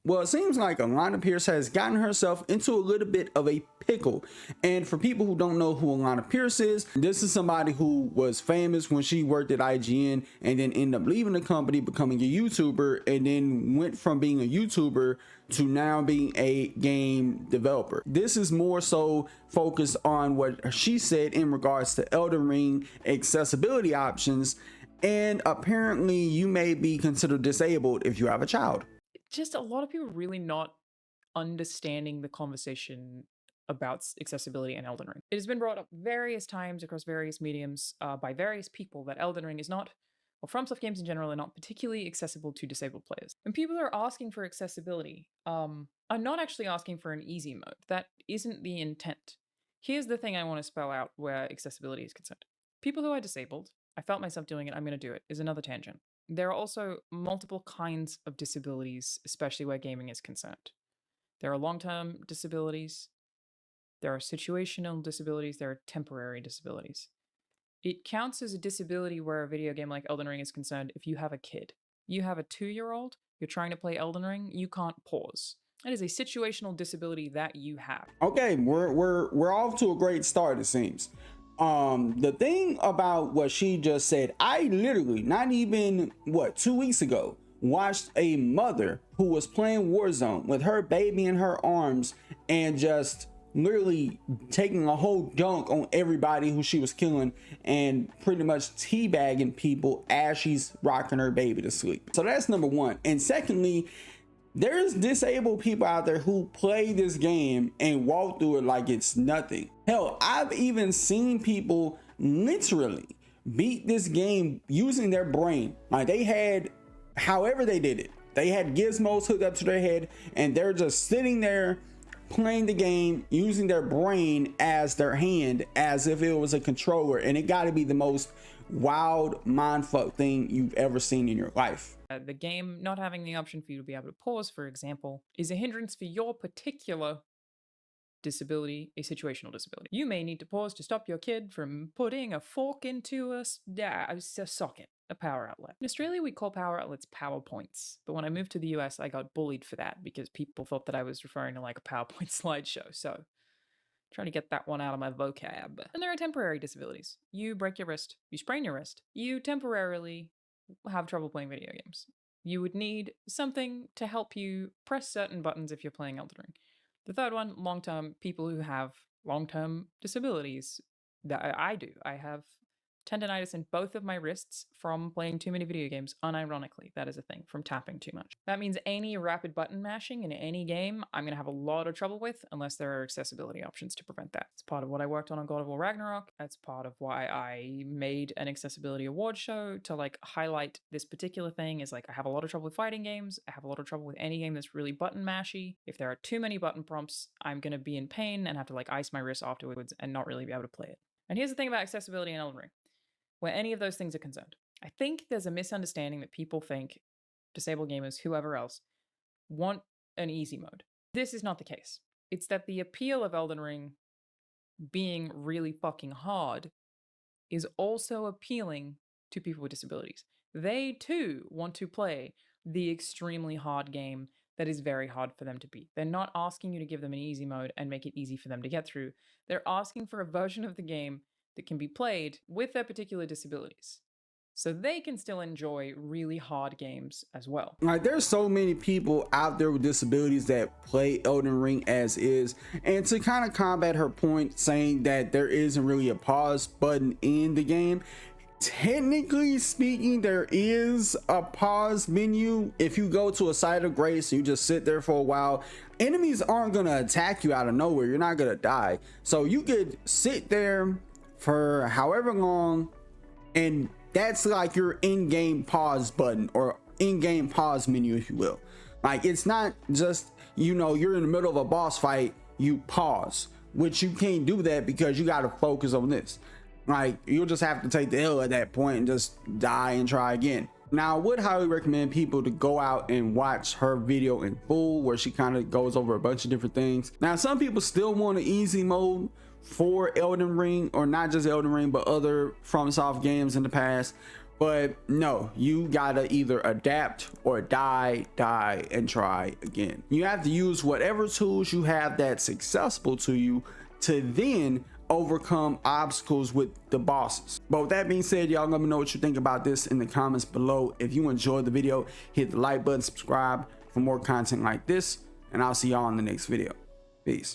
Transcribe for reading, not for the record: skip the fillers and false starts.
Well, it seems like Alanah Pearce has gotten herself into a little bit of a pickle. And for people who don't know who Alanah Pearce is, this is somebody who was famous when she worked at IGN and then ended up leaving the company, becoming a YouTuber, and then went from being a YouTuber to now being a game developer. This is more so focused on what she said in regards to Elden Ring accessibility options. And apparently you may be considered disabled if you have a child. Just a lot of people really not understanding the conversation about accessibility in Elden Ring. It has been brought up various times across various mediums by various people that Elden Ring is not, or FromSoft games in general, are not particularly accessible to disabled players. And people who are asking for accessibility are not actually asking for an easy mode. That isn't the intent. Here's the thing I want to spell out where accessibility is concerned. People who are disabled, I felt myself doing it, I'm going to do it, is another tangent. There are also multiple kinds of disabilities, especially where gaming is concerned. There are long-term disabilities, there are situational disabilities, there are temporary disabilities. It counts as a disability where a video game like Elden Ring is concerned if you have a kid. You have a 2-year-old, you're trying to play Elden Ring, you can't pause. That is a situational disability that you have. Okay, we're off to a great start, it seems. The thing about what she just said, I literally, not even 2 weeks ago, watched a mother who was playing Warzone with her baby in her arms and just literally taking a whole dunk on everybody who she was killing and pretty much teabagging people as she's rocking her baby to sleep. So that's number one. And secondly, there's disabled people out there who play this game and walk through it like it's nothing. Hell, I've even seen people literally beat this game using their brain. Like they had, however they did it, they had gizmos hooked up to their head and they're just sitting there playing the game using their brain as their hand, as if it was a controller. And it got to be the most wild mindfuck thing you've ever seen in your life. The game not having the option for you to be able to pause, for example, is a hindrance for your particular disability, a situational disability. You may need to pause to stop your kid from putting a fork into a socket, a power outlet. In Australia, we call power outlets PowerPoints, but when I moved to the US, I got bullied for that because people thought that I was referring to like a PowerPoint slideshow, so trying to get that one out of my vocab. And there are temporary disabilities. You break your wrist, you sprain your wrist, you temporarily have trouble playing video games. You would need something to help you press certain buttons if you're playing Elden Ring. The third one, long-term, people who have long-term disabilities. That I do. I have tendonitis in both of my wrists from playing too many video games, unironically. That is a thing, from tapping too much. That means any rapid button mashing in any game, I'm going to have a lot of trouble with unless there are accessibility options to prevent that. It's part of what I worked on God of War Ragnarok. That's part of why I made an accessibility award show to like highlight this particular thing. Is like, I have a lot of trouble with fighting games. I have a lot of trouble with any game that's really button mashy. If there are too many button prompts, I'm going to be in pain and have to like ice my wrist afterwards and not really be able to play it. And here's the thing about accessibility in Elden Ring. Where any of those things are concerned, I think there's a misunderstanding that people think disabled gamers, whoever else, want an easy mode. This is not the case. It's that the appeal of Elden Ring being really fucking hard is also appealing to people with disabilities. They too want to play the extremely hard game that is very hard for them to beat. They're not asking you to give them an easy mode and make it easy for them to get through. They're asking for a version of the game that can be played with their particular disabilities, so they can still enjoy really hard games as well. Like there's so many people out there with disabilities that play Elden Ring as is, and to kind of combat her point saying that there isn't really a pause button in the game, technically speaking, there is a pause menu. If you go to a site of grace, you just sit there for a while. Enemies aren't gonna attack you out of nowhere. You're not gonna die, so you could sit there for however long, and that's like your in-game pause button or in-game pause menu, if you will. Like it's not just, you know, you're in the middle of a boss fight, you pause, which you can't do that because you got to focus on this. Like you'll just have to take the L at that point and just die and try again. Now, I would highly recommend people to go out and watch her video in full, where she kind of goes over a bunch of different things. Now, some people still want an easy mode for Elden Ring, or not just Elden Ring, but other FromSoft games in the past. But no, you gotta either adapt or die, and try again. You have to use whatever tools you have that's accessible to you to then overcome obstacles with the bosses. But with that being said, y'all let me know what you think about this in the comments below. If you enjoyed the video, hit the like button, subscribe for more content like this, and I'll see y'all in the next video. Peace.